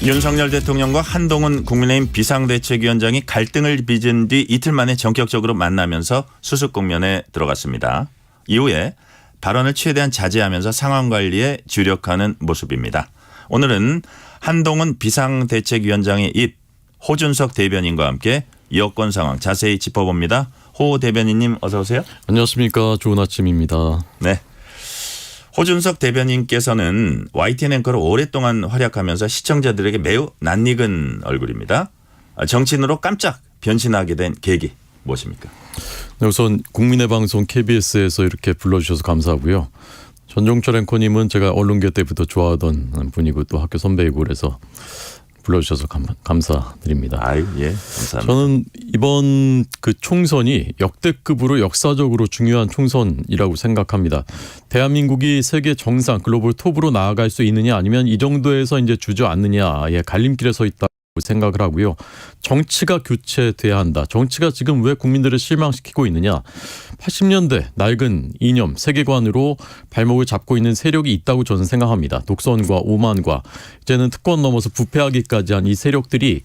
윤석열 대통령과 한동훈 국민의힘 비상대책위원장이 갈등을 빚은 뒤 이틀 만에 전격적으로 만나면서 수습 국면에 들어갔습니다. 이후에 발언을 최대한 자제하면서 상황 관리에 주력하는 모습입니다. 오늘은 한동훈 비상대책위원장의 입 호준석 대변인과 함께 여권 상황 자세히 짚어봅니다. 호 대변인님 어서 오세요. 안녕하십니까. 좋은 아침입니다. 네. 호준석 대변인께서는 YTN 앵커로 오랫동안 활약하면서 시청자들에게 매우 낯익은 얼굴입니다. 정치인으로 깜짝 변신하게 된 계기 무엇입니까? 네, 우선 국민의 방송 KBS에서 이렇게 불러주셔서 감사하고요. 전종철 앵커님은 제가 언론계 때부터 좋아하던 분이고 또 학교 선배이고 그래서 불러주셔서 감사드립니다. 아유, 예, 감사합니다. 저는 이번 그 총선이 역대급으로 역사적으로 중요한 총선이라고 생각합니다. 대한민국이 세계 정상 글로벌 톱으로 나아갈 수 있느냐 아니면 이 정도에서 이제 주저앉느냐의 갈림길에 서 있다. 생각을 하고요. 정치가 교체돼야 한다. 정치가 지금 왜 국민들을 실망시키고 있느냐. 80년대 낡은 이념, 세계관으로 발목을 잡고 있는 세력이 있다고 저는 생각합니다. 독선과 오만과 이제는 특권 넘어서 부패하기까지 한 이 세력들이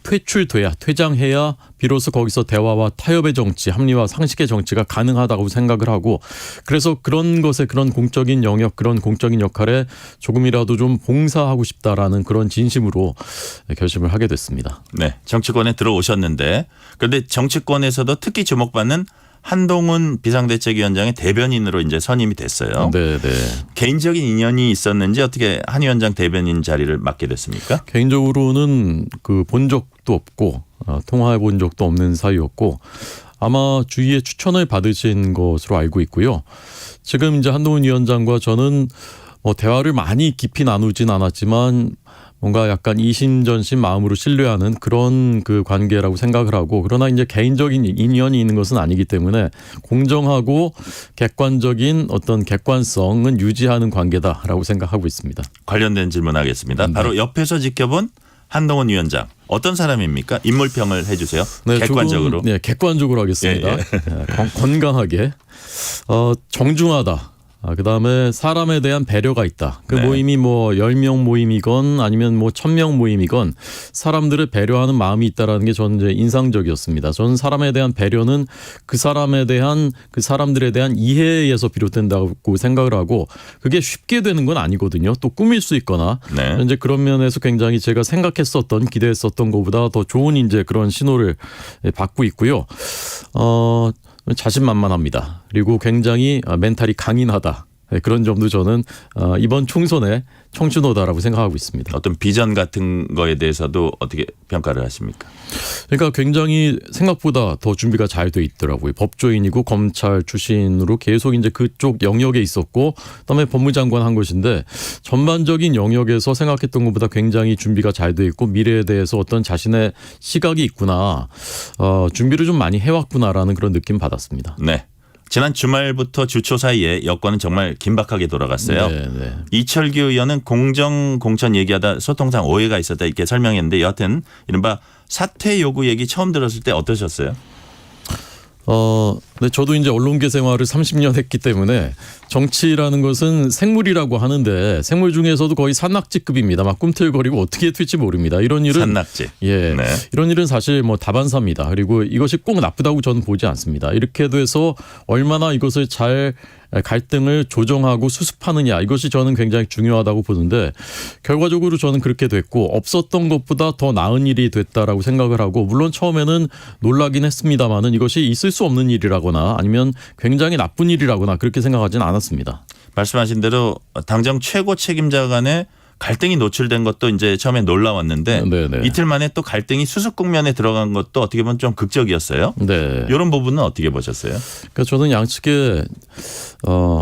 퇴출돼야 퇴장해야 비로소 거기서 대화와 타협의 정치, 합리화 상식의 정치가 가능하다고 생각을 하고 그래서 그런 것에 그런 공적인 영역 그런 공적인 역할에 조금이라도 좀 봉사하고 싶다라는 그런 진심으로 결심을 하게 됐습니다. 네, 정치권에 들어오셨는데 그런데 정치권에서도 특히 주목받는 한동훈 비상대책위원장의 대변인으로 이제 선임이 됐어요. 네, 네. 개인적인 인연이 있었는지 어떻게 한 위원장 대변인 자리를 맡게 됐습니까? 개인적으로는 그 본 적도 없고 통화해 본 적도 없는 사이였고 아마 주위에 추천을 받으신 것으로 알고 있고요. 지금 이제 한동훈 위원장과 저는 뭐 대화를 많이 깊이 나누진 않았지만 뭔가 약간 이심전심 마음으로 신뢰하는 그런 그 관계라고 생각을 하고 그러나 이제 개인적인 인연이 있는 것은 아니기 때문에 공정하고 객관적인 어떤 객관성은 유지하는 관계다라고 생각하고 있습니다. 관련된 질문하겠습니다. 네. 바로 옆에서 지켜본 한동훈 위원장 어떤 사람입니까? 인물평을 해주세요. 네, 객관적으로. 네, 객관적으로 하겠습니다. 예, 건강하게 정중하다. 그다음에 사람에 대한 배려가 있다. 그 네. 모임이 뭐 10명 모임이건 아니면 뭐 1000명 모임이건 사람들을 배려하는 마음이 있다라는 게 저는 이제 인상적이었습니다. 저는 사람에 대한 배려는 그 사람에 대한 그 사람들에 대한 이해에서 비롯된다고 생각을 하고 그게 쉽게 되는 건 아니거든요. 또 꾸밀 수 있거나 네. 이제 그런 면에서 굉장히 제가 생각했었던 기대했었던 것보다 더 좋은 이제 그런 신호를 받고 있고요. 자신만만합니다. 그리고 굉장히 멘탈이 강인하다. 그런 점도 저는 이번 총선의 청춘호다라고 생각하고 있습니다. 어떤 비전 같은 거에 대해서도 어떻게 평가를 하십니까? 그러니까 굉장히 생각보다 더 준비가 잘 돼 있더라고요. 법조인이고 검찰 출신으로 계속 이제 그쪽 영역에 있었고 그다음에 법무장관 한 것인데 전반적인 영역에서 생각했던 것보다 굉장히 준비가 잘 돼 있고 미래에 대해서 어떤 자신의 시각이 있구나. 준비를 좀 많이 해왔구나라는 그런 느낌 받았습니다. 네. 지난 주말부터 주초 사이에 여권은 정말 긴박하게 돌아갔어요. 네, 네. 이철규 의원은 공천 얘기하다 소통상 오해가 있었다 이렇게 설명했는데 여하튼 이른바 사퇴 요구 얘기 처음 들었을 때 어떠셨어요? 네, 저도 이제 언론계 생활을 30년 했기 때문에 정치라는 것은 생물이라고 하는데 생물 중에서도 거의 산낙지급입니다. 막 꿈틀거리고 어떻게 튈지 모릅니다. 이런 일은 산낙지. 예, 네. 이런 일은 사실 뭐 다반사입니다. 그리고 이것이 꼭 나쁘다고 저는 보지 않습니다. 이렇게 돼서 얼마나 이것을 잘 갈등을 조정하고 수습하느냐 이것이 저는 굉장히 중요하다고 보는데 결과적으로 저는 그렇게 됐고 없었던 것보다 더 나은 일이 됐다라고 생각을 하고 물론 처음에는 놀라긴 했습니다만은 이것이 있을 수 없는 일이라거나 아니면 굉장히 나쁜 일이라거나 그렇게 생각하지는 않았습니다. 말씀하신 대로 당정 최고 책임자 간에 갈등이 노출된 것도 이제 처음에 놀라웠는데 네네. 이틀 만에 또 갈등이 수습 국면에 들어간 것도 어떻게 보면 좀 극적이었어요. 네. 이런 부분은 어떻게 보셨어요? 그러니까 저는 양측의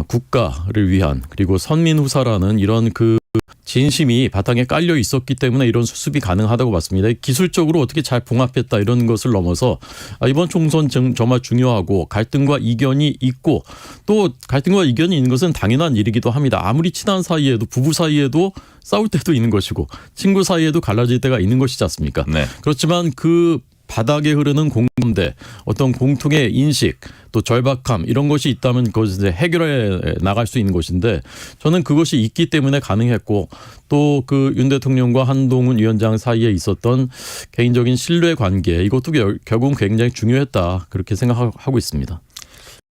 국가를 위한 그리고 선민후사라는 이런 그 진심이 바탕에 깔려 있었기 때문에 이런 수습이 가능하다고 봤습니다. 기술적으로 어떻게 잘 봉합했다 이런 것을 넘어서 이번 총선 정말 중요하고 갈등과 이견이 있고 또 갈등과 이견이 있는 것은 당연한 일이기도 합니다. 아무리 친한 사이에도 부부 사이에도 싸울 때도 있는 것이고 친구 사이에도 갈라질 때가 있는 것이지 않습니까? 네. 그렇지만 그 바닥에 흐르는 공감대, 어떤 공통의 인식, 또 절박함 이런 것이 있다면 그것을 이제 해결해 나갈 수 있는 것인데 저는 그것이 있기 때문에 가능했고 또 그 윤 대통령과 한동훈 위원장 사이에 있었던 개인적인 신뢰 관계 이것도 결국은 굉장히 중요했다 그렇게 생각하고 있습니다.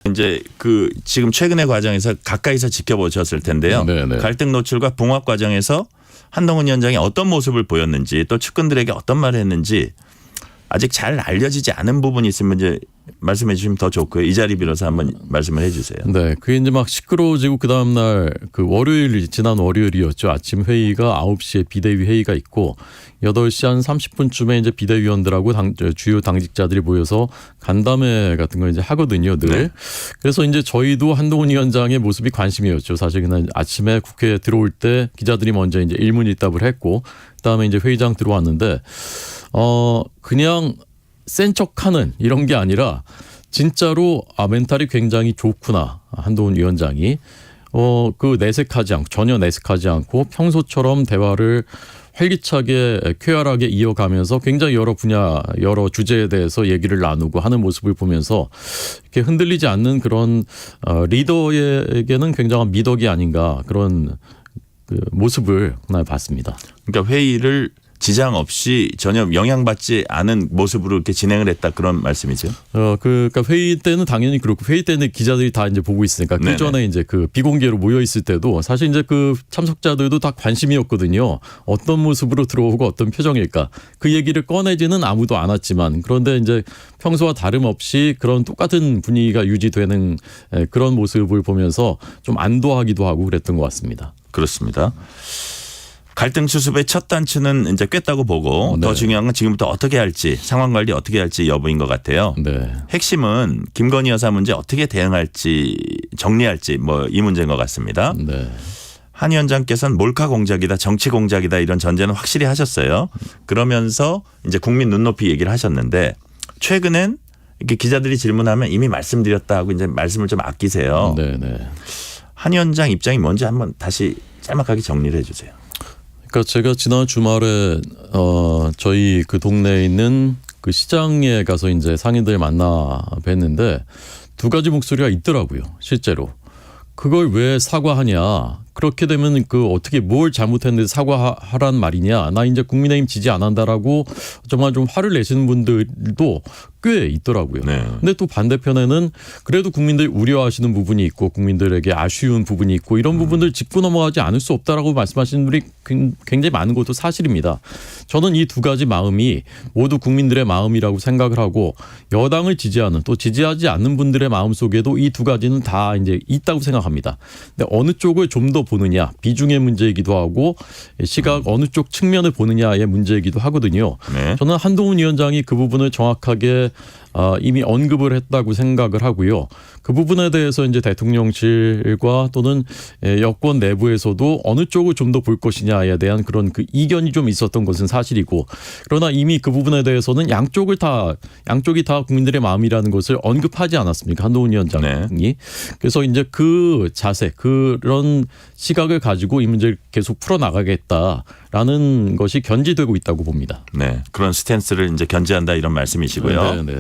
이제 그 지금 최근의 과정에서 가까이서 지켜보셨을 텐데요. 네네. 갈등 노출과 봉합 과정에서 한동훈 위원장이 어떤 모습을 보였는지 또 측근들에게 어떤 말을 했는지 아직 잘 알려지지 않은 부분이 있으면 이제 말씀해 주시면 더 좋고요. 이 자리 빌어서 한번 말씀을 해 주세요. 네, 그게 이제 막 시끄러워지고 그 다음 날 그 지난 월요일이었죠. 아침 회의가 9시에 비대위 회의가 있고 8시 한 30분쯤에 이제 비대위원들하고 주요 당직자들이 모여서 간담회 같은 걸 이제 하거든요, 늘. 네. 그래서 이제 저희도 한동훈 위원장의 모습이 관심이었죠. 사실 그날 아침에 국회에 들어올 때 기자들이 먼저 이제 일문일답을 했고 그다음에 이제 회의장 들어왔는데 그냥 센 척하는 이런 게 아니라 진짜로 멘탈이 굉장히 좋구나 한동훈 위원장이 전혀 내색하지 않고 평소처럼 대화를 활기차게 쾌활하게 이어가면서 굉장히 여러 분야 여러 주제에 대해서 얘기를 나누고 하는 모습을 보면서 이렇게 흔들리지 않는 그런 리더에게는 굉장한 미덕이 아닌가 그런 그 모습을 하나 봤습니다. 그러니까 회의를 지장 없이 전혀 영향받지 않은 모습으로 이렇게 진행을 했다 그런 말씀이죠. 그러니까 회의 때는 당연히 그렇고 회의 때는 기자들이 다 이제 보고 있으니까 그 전에 이제 그 비공개로 모여 있을 때도 사실 이제 그 참석자들도 다 관심이었거든요. 어떤 모습으로 들어오고 어떤 표정일까. 그 얘기를 꺼내지는 아무도 않았지만 그런데 이제 평소와 다름없이 그런 똑같은 분위기가 유지되는 그런 모습을 보면서 좀 안도하기도 하고 그랬던 것 같습니다. 그렇습니다. 갈등 수습의 첫 단추는 이제 꿰다고 보고 네. 더 중요한 건 지금부터 어떻게 할지 상황 관리 어떻게 할지 여부인 것 같아요. 네. 핵심은 김건희 여사 문제 어떻게 대응할지 정리할지 뭐 이 문제인 것 같습니다. 네. 한 위원장께서는 몰카 공작이다 정치 공작이다 이런 전제는 확실히 하셨어요. 그러면서 이제 국민 눈높이 얘기를 하셨는데 최근엔 이렇게 기자들이 질문하면 이미 말씀드렸다 하고 이제 말씀을 좀 아끼세요. 네. 네. 한 위원장 입장이 뭔지 한번 다시 짤막하게 정리를 해 주세요. 그러니까 제가 지난 주말에 저희 그 동네에 있는 그 시장에 가서 이제 상인들 만나 뵀는데 두 가지 목소리가 있더라고요. 실제로. 그걸 왜 사과하냐. 그렇게 되면 그 어떻게 뭘 잘못했는데 사과하란 말이냐. 나 이제 국민의힘 지지 안 한다라고 정말 좀 화를 내시는 분들도 꽤 있더라고요. 네. 근데 또 반대편에는 그래도 국민들이 우려하시는 부분이 있고 국민들에게 아쉬운 부분이 있고 이런 부분들 짚고 넘어가지 않을 수 없다라고 말씀하시는 분이 굉장히 많은 것도 사실입니다. 저는 이 두 가지 마음이 모두 국민들의 마음이라고 생각을 하고 여당을 지지하는 또 지지하지 않는 분들의 마음 속에도 이 두 가지는 다 이제 있다고 생각합니다. 근데 어느 쪽을 좀 더 보느냐 비중의 문제이기도 하고 시각 어느 쪽 측면을 보느냐의 문제이기도 하거든요. 네. 저는 한동훈 위원장이 그 부분을 정확하게 이미 언급을 했다고 생각을 하고요. 그 부분에 대해서 이제 대통령실과 또는 여권 내부에서도 어느 쪽을 좀 더 볼 것이냐에 대한 그런 그 이견이 좀 있었던 것은 사실이고 그러나 이미 그 부분에 대해서는 양쪽이 다 국민들의 마음이라는 것을 언급하지 않았습니까? 한동훈 위원장이. 네. 그래서 이제 그 자세 그런 시각을 가지고 이 문제를 계속 풀어나가겠다라는 것이 견지되고 있다고 봅니다. 네. 그런 스탠스를 이제 견지한다 이런 말씀이시고요. 네.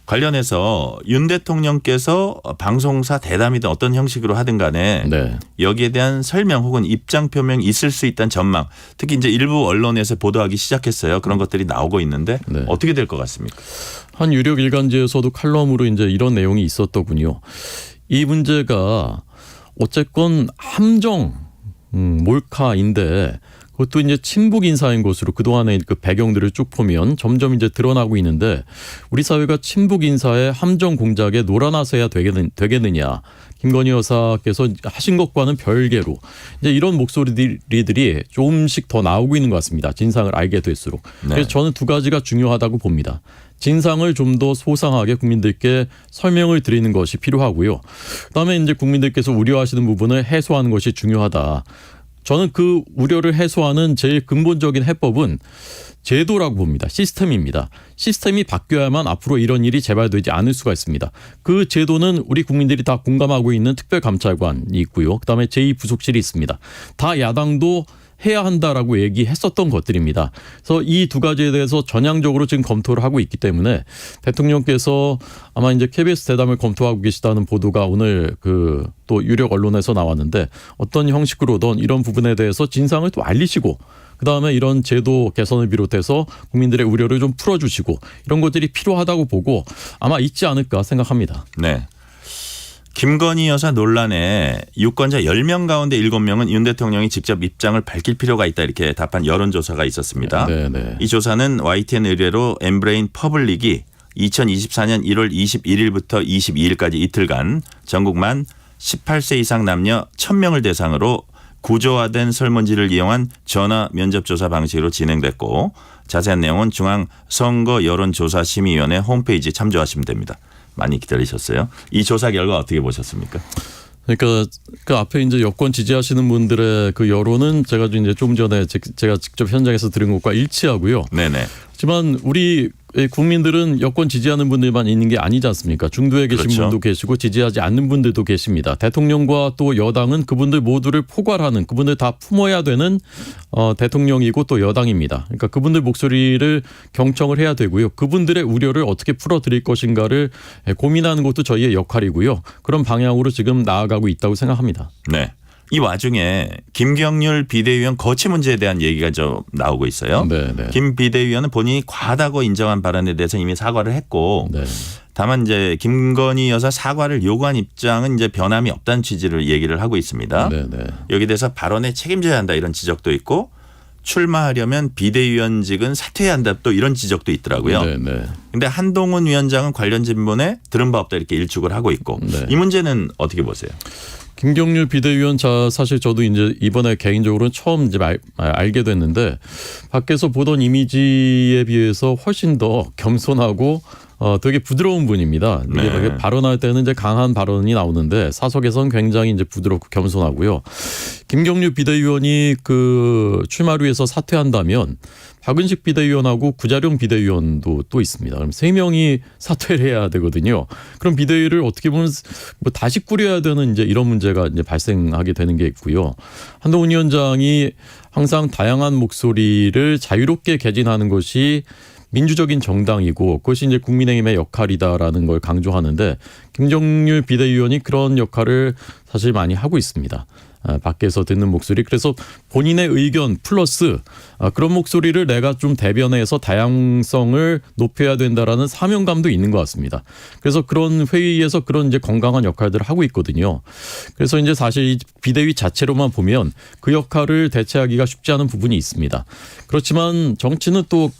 관련해서 윤 대통령께서 방송사 대담이든 어떤 형식으로 하든 간에 네. 여기에 대한 설명 혹은 입장 표명이 있을 수 있다는 전망 특히 이제 일부 언론에서 보도하기 시작했어요. 그런 것들이 나오고 있는데 네. 어떻게 될 것 같습니까? 한 유력 일간지에서도 칼럼으로 이제 이런 내용이 있었더군요. 이 문제가 어쨌건 함정 몰카인데 그것도 이제 친북 인사인 것으로 그동안의 그 배경들을 쭉 보면 점점 이제 드러나고 있는데 우리 사회가 친북 인사의 함정 공작에 놀아나서야 되겠느냐. 김건희 여사께서 하신 것과는 별개로 이제 이런 목소리들이 조금씩 더 나오고 있는 것 같습니다. 진상을 알게 될수록. 네. 그래서 저는 두 가지가 중요하다고 봅니다. 진상을 좀 더 소상하게 국민들께 설명을 드리는 것이 필요하고요. 그다음에 이제 국민들께서 우려하시는 부분을 해소하는 것이 중요하다. 저는 그 우려를 해소하는 제일 근본적인 해법은 제도라고 봅니다. 시스템입니다. 시스템이 바뀌어야만 앞으로 이런 일이 재발되지 않을 수가 있습니다. 그 제도는 우리 국민들이 다 공감하고 있는 특별감찰관이 있고요. 그다음에 제2부속실이 있습니다. 다 야당도 해야 한다라고 얘기했었던 것들입니다. 그래서 이 두 가지에 대해서 전향적으로 지금 검토를 하고 있기 때문에 대통령께서 아마 이제 KBS 대담을 검토하고 계시다는 보도가 오늘 그 또 유력 언론에서 나왔는데 어떤 형식으로든 이런 부분에 대해서 진상을 또 알리시고 그다음에 이런 제도 개선을 비롯해서 국민들의 우려를 좀 풀어주시고 이런 것들이 필요하다고 보고 아마 있지 않을까 생각합니다. 네. 김건희 여사 논란에 유권자 10명 가운데 7명은 윤 대통령이 직접 입장을 밝힐 필요가 있다 이렇게 답한 여론조사가 있었습니다. 네. 이 조사는 YTN 의뢰로 엠브레인 퍼블릭이 2024년 1월 21일부터 22일까지 이틀간 전국 만 18세 이상 남녀 1000명을 대상으로 구조화된 설문지를 이용한 전화 면접조사 방식으로 진행됐고 자세한 내용은 중앙선거여론조사심의위원회 홈페이지에 참조하시면 됩니다. 많이 기다리셨어요. 이 조사 결과 어떻게 보셨습니까? 그러니까 그 앞에 이제 여권 지지하시는 분들의 그 여론은 제가 이제 좀 전에 제가 직접 현장에서 들은 것과 일치하고요. 네네. 하지만 우리 국민들은 여권 지지하는 분들만 있는 게 아니지 않습니까? 중도에 계신 그렇죠. 분도 계시고 지지하지 않는 분들도 계십니다. 대통령과 또 여당은 그분들 모두를 포괄하는 그분들 다 품어야 되는 대통령이고 또 여당입니다. 그러니까 그분들 목소리를 경청을 해야 되고요. 그분들의 우려를 어떻게 풀어드릴 것인가를 고민하는 것도 저희의 역할이고요. 그런 방향으로 지금 나아가고 있다고 생각합니다. 네. 이 와중에 김경률 비대위원 거취 문제에 대한 얘기가 좀 나오고 있어요. 네. 김 비대위원은 본인이 과하다고 인정한 발언에 대해서 이미 사과를 했고 네. 다만 이제 김건희 여사 사과를 요구한 입장은 이제 변함이 없다는 취지를 얘기를 하고 있습니다. 네. 여기 대해서 발언에 책임져야 한다 이런 지적도 있고 출마하려면 비대위원직은 사퇴해야 한다 또 이런 지적도 있더라고요. 네. 근데 한동훈 위원장은 관련 질문에 들은 바 없다 이렇게 일축을 하고 있고 네. 이 문제는 어떻게 보세요? 김경률 비대위원 사실 저도 이제 이번에 개인적으로는 처음 이제 알게 됐는데 밖에서 보던 이미지에 비해서 훨씬 더 겸손하고 되게 부드러운 분입니다. 네. 이게 발언할 때는 이제 강한 발언이 나오는데 사석에서는 굉장히 이제 부드럽고 겸손하고요. 김경률 비대위원이 그 출마를 위해서 사퇴한다면 박은식 비대위원하고 구자룡 비대위원도 또 있습니다. 그럼 3명이 사퇴를 해야 되거든요. 그럼 비대위를 어떻게 보면 뭐 다시 꾸려야 되는 이제 이런 문제가 이제 발생하게 되는 게 있고요. 한동훈 위원장이 항상 다양한 목소리를 자유롭게 개진하는 것이 민주적인 정당이고 그것이 이제 국민의힘의 역할이다라는 걸 강조하는데 김경률 비대위원이 그런 역할을 사실 많이 하고 있습니다. 밖에서 듣는 목소리 그래서 본인의 의견 플러스 그런 목소리를 내가 좀 대변해서 다양성을 높여야 된다라는 사명감도 있는 것 같습니다. 그래서 그런 회의에서 그런 이제 건강한 역할들을 하고 있거든요. 그래서 이제 사실 이 비대위 자체로만 보면 그 역할을 대체하기가 쉽지 않은 부분이 있습니다. 그렇지만 정치는 또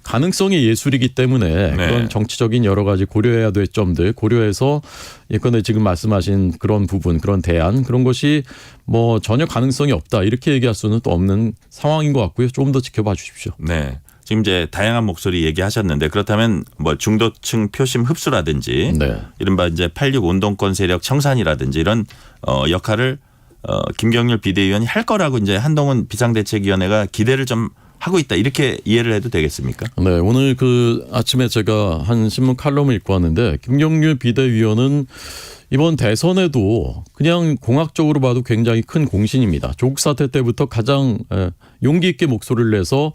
가능성의 예술이기 때문에 그런 정치적인 여러 가지 고려해야 될 점들 고려해서 예컨대 지금 말씀하신 그런 부분 그런 대안 그런 것이 뭐 전혀 가능성이 없다 이렇게 얘기할 수는 또 없는 상황인 것 같고요. 조금 더 지켜봐 주십시오. 네. 지금 이제 다양한 목소리 얘기하셨는데 그렇다면 뭐 중도층 표심 흡수라든지 이른바 이제 86 운동권 세력 청산이라든지 이런 역할을 김경률 비대위원이 할 거라고 이제 한동훈 비상대책위원회가 기대를 좀 하고 있다 이렇게 이해를 해도 되겠습니까? 네, 오늘 그 아침에 제가 한 신문 칼럼을 읽고 왔는데 김경률 비대위원은 이번 대선에도 그냥 공학적으로 봐도 굉장히 큰 공신입니다. 조국 사태 때부터 가장 용기 있게 목소리를 내서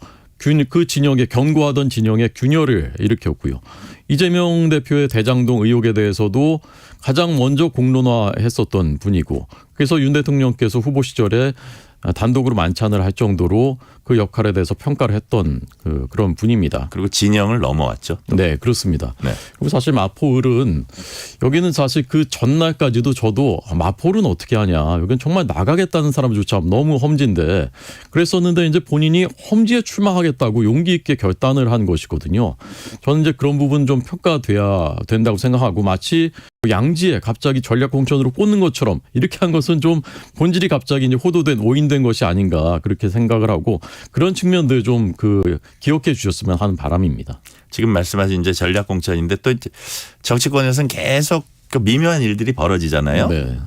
그 진영에 견고하던 진영에 균열을 일으켰고요. 이재명 대표의 대장동 의혹에 대해서도 가장 먼저 공론화했었던 분이고 그래서 윤 대통령께서 후보 시절에 단독으로 만찬을 할 정도로 그 역할에 대해서 평가를 했던 그런 분입니다. 그리고 진영을 넘어왔죠. 또. 네, 그렇습니다. 네. 그리고 사실 마포을은 여기는 사실 그 전날까지도 저도 마포을은 어떻게 하냐. 여기는 정말 나가겠다는 사람조차 너무 험지인데 그랬었는데 이제 본인이 험지에 출마하겠다고 용기 있게 결단을 한 것이거든요. 저는 이제 그런 부분 좀 평가돼야 된다고 생각하고 마치 양지에 갑자기 전략 공천으로 꽂는 것처럼 이렇게 한 것은 좀 본질이 갑자기 이제 호도된 오인된 것이 아닌가 그렇게 생각을 하고 그런 측면들 좀 기억해 주셨으면 하는 바람입니다. 지금 말씀하신 이제 전략 공천인데 또 정치권에서는 계속 그 미묘한 일들이 벌어지잖아요. 네.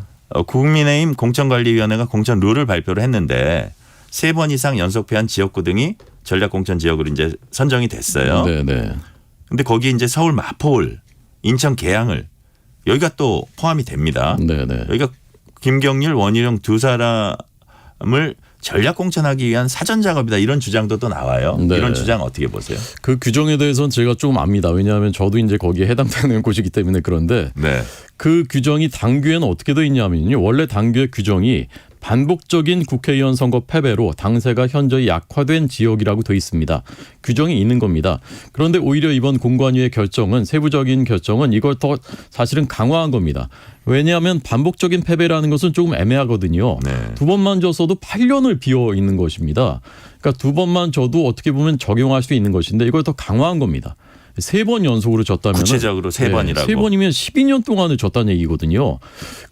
국민의힘 공천관리위원회가 공천 룰을 발표를 했는데 3번 이상 연속 패한 지역구 등이 전략 공천 지역으로 이제 선정이 됐어요. 네. 근데 거기 이제 서울 마포을, 인천 계양을 여기가 또 포함이 됩니다. 네. 여기가 김경률, 원희룡 두 사람을 전략 공천하기 위한 사전 작업이다 이런 주장도 또 나와요. 네. 이런 주장 어떻게 보세요? 그 규정에 대해서는 제가 조금 압니다. 왜냐하면 저도 이제 거기에 해당되는 곳이기 때문에. 그런데 네. 그 규정이 당규에는 어떻게 되어 있냐면요. 원래 당규의 규정이 반복적인 국회의원 선거 패배로 당세가 현저히 약화된 지역이라고 되어 있습니다. 규정이 있는 겁니다. 그런데 오히려 이번 공관위의 결정은, 세부적인 결정은 이걸 더 사실은 강화한 겁니다. 왜냐하면 반복적인 패배라는 것은 조금 애매하거든요. 네. 두 번만 져서도 8년을 비어 있는 것입니다. 그러니까 두 번만 져도 어떻게 보면 적용할 수 있는 것인데 이걸 더 강화한 겁니다. 3번 연속으로 졌다면 구체적으로 3번이라고. 3번이면 12년 동안을 졌다는 얘기거든요.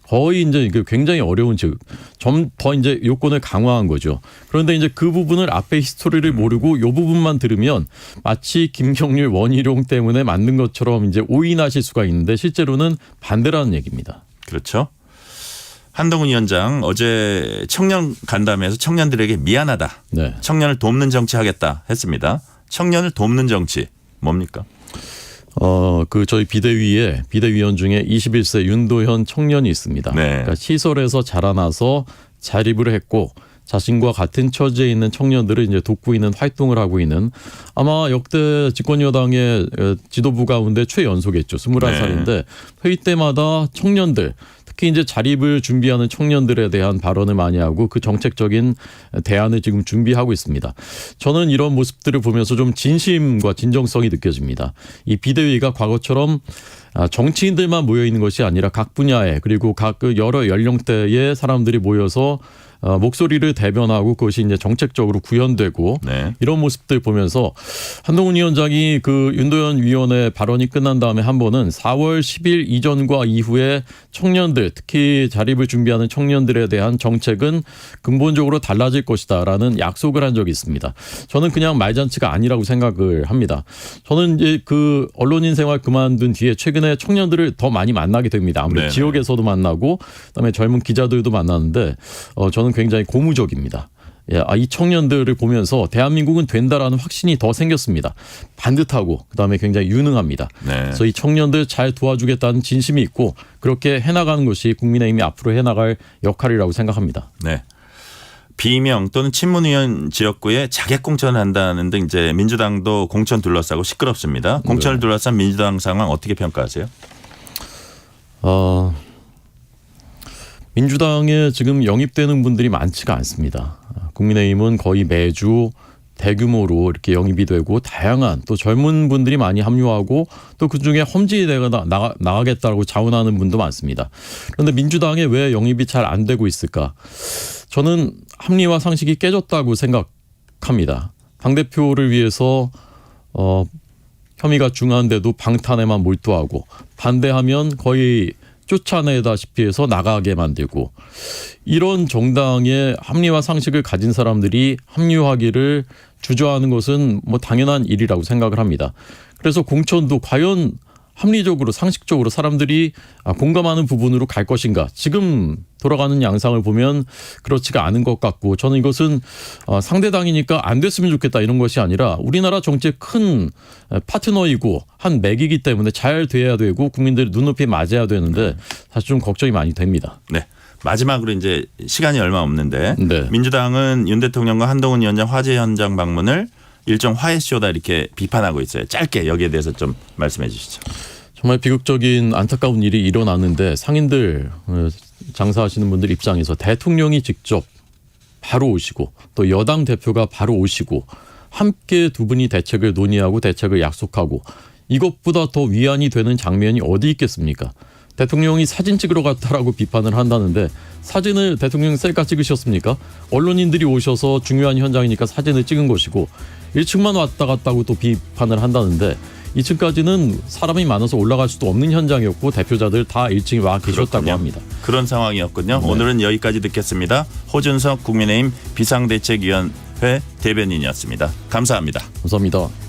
거의 이제 굉장히 어려운, 즉 좀 더 이제 요건을 강화한 거죠. 그런데 이제 그 부분을 앞에 히스토리를 모르고 요 부분만 들으면 마치 김경률, 원희룡 때문에 만든 것처럼 이제 오인하실 수가 있는데 실제로는 반대라는 얘기입니다. 그렇죠. 한동훈 위원장 어제 청년 간담회에서 청년들에게 미안하다. 네. 청년을 돕는 정치 하겠다 했습니다. 청년을 돕는 정치 뭡니까? 그 저희 비대위에 비대위원 중에 21세 윤도현 청년이 있습니다. 네. 그러니까 시설에서 자라나서 자립을 했고 자신과 같은 처지에 있는 청년들을 이제 돕고 있는 활동을 하고 있는, 아마 역대 집권여당의 지도부 가운데 최연소겠죠. 21살인데 회의 때마다 청년들, 특히 이제 자립을 준비하는 청년들에 대한 발언을 많이 하고 그 정책적인 대안을 지금 준비하고 있습니다. 저는 이런 모습들을 보면서 좀 진심과 진정성이 느껴집니다. 이 비대위가 과거처럼 정치인들만 모여 있는 것이 아니라 각 분야에, 그리고 각 여러 연령대의 사람들이 모여서 목소리를 대변하고 그것이 이제 정책적으로 구현되고 네. 이런 모습들 보면서 한동훈 위원장이 그 윤도현 위원의 발언이 끝난 다음에 한 번은 4월 10일 이전과 이후에 청년들, 특히 자립을 준비하는 청년들에 대한 정책은 근본적으로 달라질 것이다라는 약속을 한 적이 있습니다. 저는 그냥 말잔치가 아니라고 생각을 합니다. 저는 이제 그 언론인 생활 그만둔 뒤에 최근에 청년들을 더 많이 만나게 됩니다. 아무래도 네네. 지역에서도 만나고 그다음에 젊은 기자들도 만나는데 저는 굉장히 고무적입니다. 이 청년들을 보면서 대한민국은 된다라는 확신이 더 생겼습니다. 반듯하고 그다음에 굉장히 유능합니다. 네. 그래서 이 청년들 잘 도와주겠다는 진심이 있고 그렇게 해나가는 것이 국민의힘이 앞으로 해나갈 역할이라고 생각합니다. 네. 비명 또는 친문의원 지역구에 자객 공천을 한다는 등 이제 민주당도 공천 둘러싸고 시끄럽습니다. 공천을 둘러싼 민주당 상황 어떻게 평가하세요? 민주당에 지금 영입되는 분들이 많지가 않습니다. 국민의힘은 거의 매주 대규모로 이렇게 영입이 되고 다양한 또 젊은 분들이 많이 합류하고 또 그중에 험지대가 나가겠다고 자원하는 분도 많습니다. 그런데 민주당에 왜 영입이 잘 안 되고 있을까? 저는 합리화 상식이 깨졌다고 생각합니다. 당대표를 위해서 혐의가 중한데도 방탄에만 몰두하고 반대하면 거의 쫓아내다시피 해서 나가게 만들고, 이런 정당의 합리화 상식을 가진 사람들이 합류하기를 주저하는 것은 뭐 당연한 일이라고 생각을 합니다. 그래서 공천도 과연 합리적으로 상식적으로 사람들이 공감하는 부분으로 갈 것인가, 지금 돌아가는 양상을 보면 그렇지가 않은 것 같고, 저는 이것은 상대당이니까 안 됐으면 좋겠다 이런 것이 아니라 우리나라 정치의 큰 파트너이고 한 맥이기 때문에 잘 돼야 되고 국민들의 눈높이에 맞아야 되는데 사실 좀 걱정이 많이 됩니다. 네. 마지막으로 이제 시간이 얼마 없는데 네. 민주당은 윤 대통령과 한동훈 위원장 화재 현장 방문을 일종 화해쇼다 이렇게 비판하고 있어요. 짧게 여기에 대해서 좀 말씀해 주시죠. 정말 비극적인 안타까운 일이 일어났는데 상인들, 장사하시는 분들 입장에서 대통령이 직접 바로 오시고 또 여당 대표가 바로 오시고 함께 두 분이 대책을 논의하고 대책을 약속하고, 이것보다 더 위안이 되는 장면이 어디 있겠습니까? 대통령이 사진 찍으러 갔다라고 비판을 한다는데 사진을 대통령 셀카 찍으셨습니까? 언론인들이 오셔서 중요한 현장이니까 사진을 찍은 것이고 1층만 왔다 갔다고 또 비판을 한다는데 2층까지는 사람이 많아서 올라갈 수도 없는 현장이었고 대표자들 다 1층에 와 계셨다고 그렇군요. 합니다. 그런 상황이었군요. 네. 오늘은 여기까지 듣겠습니다. 호준석 국민의힘 비상대책위원회 대변인이었습니다. 감사합니다. 감사합니다.